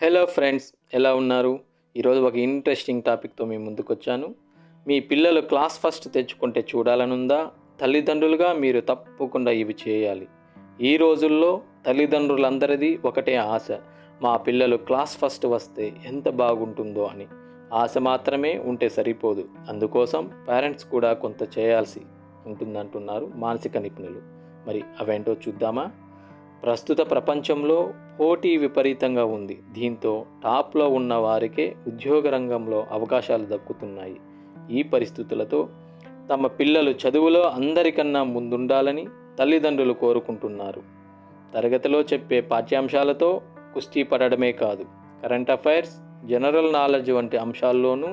Hello friends, ఎలా ఉన్నారు? ఈరోజు ఒక ఇంట్రెస్టింగ్ టాపిక్తో మీ ముందుకు వచ్చాను. మీ పిల్లలు క్లాస్ ఫస్ట్ తెచ్చుకుంటే చూడాలనుందా? తల్లిదండ్రులుగా మీరు తప్పకుండా ఇవి చేయాలి. ఈ రోజుల్లో తల్లిదండ్రులందరిది ఒకటే ఆశ, మా పిల్లలు క్లాస్ ఫస్ట్ వస్తే ఎంత బాగుంటుందో అని. ఆశ మాత్రమే ఉంటే సరిపోదు, అందుకోసం పేరెంట్స్ కూడా కొంత చేయాల్సి ఉంటుందంటున్నారు మానసిక నిపుణులు. మరి అవేంటో చూద్దామా? ప్రస్తుత ప్రపంచంలో పోటీ విపరీతంగా ఉంది. దీంతో టాప్లో ఉన్న వారికే ఉద్యోగ రంగంలో అవకాశాలు దక్కుతున్నాయి. ఈ పరిస్థితులతో తమ పిల్లలు చదువులో అందరికన్నా ముందుండాలని తల్లిదండ్రులు కోరుకుంటున్నారు. తరగతిలో చెప్పే పాఠ్యాంశాలతో కుస్తీ పడడమే కాదు, కరెంట్ అఫైర్స్, జనరల్ నాలెడ్జ్ వంటి అంశాల్లోనూ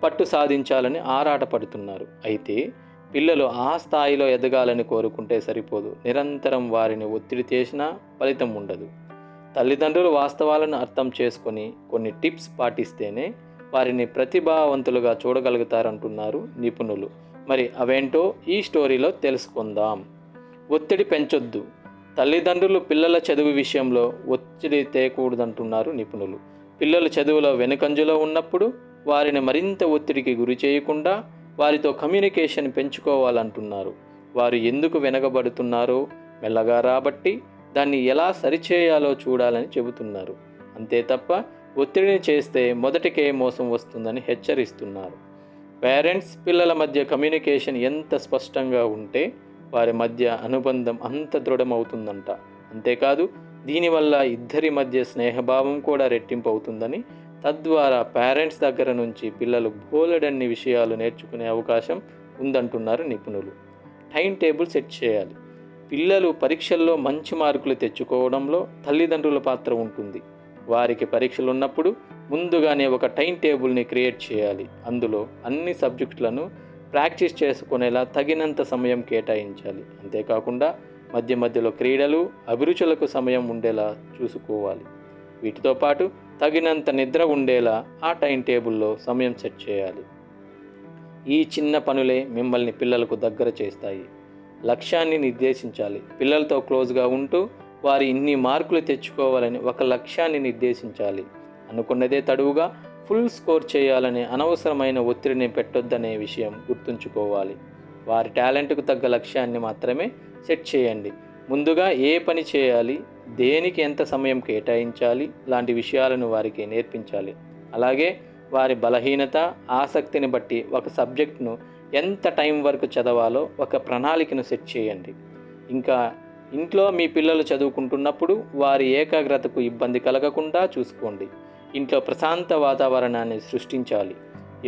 పట్టు సాధించాలని ఆరాటపడుతున్నారు. అయితే పిల్లలు ఆ స్థాయిలో ఎదగాలని కోరుకుంటే సరిపోదు, నిరంతరం వారిని ఒత్తిడి చేసినా ఫలితం ఉండదు. తల్లిదండ్రులు వాస్తవాలను అర్థం చేసుకొని కొన్ని టిప్స్ పాటిస్తేనే వారిని ప్రతిభావంతులుగా చూడగలుగుతారంటున్నారు నిపుణులు. మరి అవేంటో ఈ స్టోరీలో తెలుసుకుందాం. ఒత్తిడి పెంచొద్దు. తల్లిదండ్రులు పిల్లల చదువు విషయంలో ఒత్తిడి తేకూడదంటున్నారు నిపుణులు. పిల్లలు చదువులో వెనుకంజలో ఉన్నప్పుడు వారిని మరింత ఒత్తిడికి గురి చేయకుండా వారితో కమ్యూనికేషన్ పెంచుకోవాలంటున్నారు. వారు ఎందుకు వెనకబడుతున్నారో మెల్లగా రాబట్టి దాన్ని ఎలా సరిచేయాలో చూడాలని చెబుతున్నారు. అంతే తప్ప ఒత్తిడిని చేస్తే మొదటికే మోసం వస్తుందని హెచ్చరిస్తున్నారు. పేరెంట్స్ పిల్లల మధ్య కమ్యూనికేషన్ ఎంత స్పష్టంగా ఉంటే వారి మధ్య అనుబంధం అంత దృఢమవుతుందంట. అంతేకాదు, దీనివల్ల ఇద్దరి మధ్య స్నేహభావం కూడా రెట్టింపు అవుతుందని, తద్వారా పేరెంట్స్ దగ్గర నుంచి పిల్లలు బోలెడన్ని విషయాలు నేర్చుకునే అవకాశం ఉందంటున్నారు నిపుణులు. టైం టేబుల్ సెట్ చేయాలి. పిల్లలు పరీక్షల్లో మంచి మార్కులు తెచ్చుకోవడంలో తల్లిదండ్రుల పాత్ర ఉంటుంది. వారికి పరీక్షలు ఉన్నప్పుడు ముందుగానే ఒక టైం టేబుల్ని క్రియేట్ చేయాలి. అందులో అన్ని సబ్జెక్టులను ప్రాక్టీస్ చేసుకునేలా తగినంత సమయం కేటాయించాలి. అంతేకాకుండా మధ్య మధ్యలో క్రీడలు, అభిరుచులకు సమయం ఉండేలా చూసుకోవాలి. వీటితో పాటు తగినంత నిద్ర ఉండేలా ఆ టైం టేబుల్లో సమయం సెట్ చేయాలి. ఈ చిన్న పనులే మిమ్మల్ని పిల్లలకు దగ్గర చేస్తాయి. లక్ష్యాన్ని నిర్దేశించాలి. పిల్లలతో క్లోజ్గా ఉంటూ వారి ఇన్ని మార్కులు తెచ్చుకోవాలని ఒక లక్ష్యాన్ని నిర్దేశించాలి. అనుకున్నదే తడువుగా ఫుల్ స్కోర్ చేయాలనే అనవసరమైన ఒత్తిడిని పెట్టొద్దనే విషయం గుర్తుంచుకోవాలి. వారి టాలెంట్కు తగ్గ లక్ష్యాన్ని మాత్రమే సెట్ చేయండి. ముందుగా ఏ పని చేయాలి, దేనికి ఎంత సమయం కేటాయించాలి లాంటి విషయాలను వారికి నేర్పించాలి. అలాగే వారి బలహీనత, ఆసక్తిని బట్టి ఒక సబ్జెక్ట్ను ఎంత టైం వరకు చదవాలో ఒక ప్రణాళికను సెట్ చేయండి. ఇంకా ఇంట్లో మీ పిల్లలు చదువుకుంటున్నప్పుడు వారి ఏకాగ్రతకు ఇబ్బంది కలగకుండా చూసుకోండి. ఇంట్లో ప్రశాంత వాతావరణాన్ని సృష్టించాలి.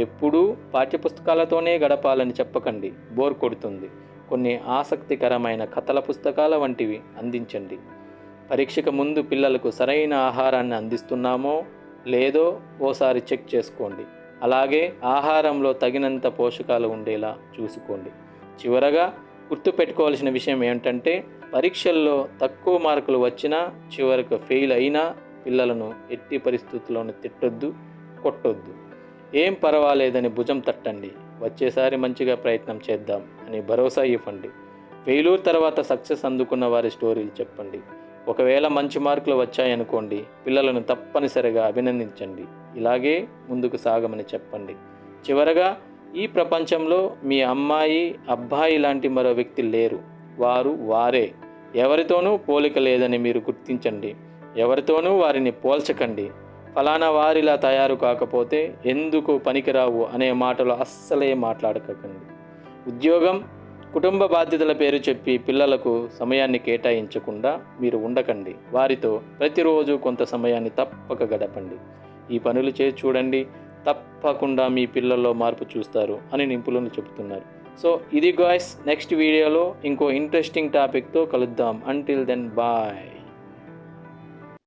ఎప్పుడూ పాఠ్యపుస్తకాలతోనే గడపాలని చెప్పకండి, బోర్ కొడుతుంది. కొన్ని ఆసక్తికరమైన కథల పుస్తకాల వంటివి అందించండి. పరీక్షకు ముందు పిల్లలకు సరైన ఆహారాన్ని అందిస్తున్నామో లేదో ఓసారి చెక్ చేసుకోండి. అలాగే ఆహారంలో తగినంత పోషకాలు ఉండేలా చూసుకోండి. చివరగా గుర్తుపెట్టుకోవాల్సిన విషయం ఏమిటంటే, పరీక్షల్లో తక్కువ మార్కులు వచ్చినా, చివరకు ఫెయిల్ అయినా పిల్లలను ఎట్టి పరిస్థితుల్లోనూ తిట్టొద్దు, కొట్టొద్దు. ఏం పర్వాలేదని భుజం తట్టండి. వచ్చేసారి మంచిగా ప్రయత్నం చేద్దాం అని భరోసా ఇవ్వండి. ఫెయిల్యూర్ తర్వాత సక్సెస్ అందుకున్న వారి స్టోరీలు చెప్పండి. ఒకవేళ మంచి మార్కులు వచ్చాయనుకోండి, పిల్లలను తప్పనిసరిగా అభినందించండి. ఇలాగే ముందుకు సాగమని చెప్పండి. చివరగా, ఈ ప్రపంచంలో మీ అమ్మాయి, అబ్బాయి లాంటి మరో వ్యక్తి లేరు. వారు వారే. ఎవరితోనూ పోలిక లేదని మీరు గుర్తించండి. ఎవరితోనూ వారిని పోల్చకండి. ఫలానా వారిలా తయారు కాకపోతే ఎందుకు పనికిరావు అనే మాటలు అస్సలే మాట్లాడకండి. ఉద్యోగం, కుటుంబ బాధ్యతల పేరు చెప్పి పిల్లలకు సమయాన్ని కేటాయించకుండా మీరు ఉండకండి. వారితో ప్రతిరోజు కొంత సమయాన్ని తప్పక గడపండి. ఈ పనులు చేసి చూడండి, తప్పకుండా మీ పిల్లల్లో మార్పు చూస్తారు అని నిపుణులు చెబుతున్నారు. సో ఇది గాయ్స్, నెక్స్ట్ వీడియోలో ఇంకో ఇంట్రెస్టింగ్ టాపిక్తో కలుద్దాం. Until then bye.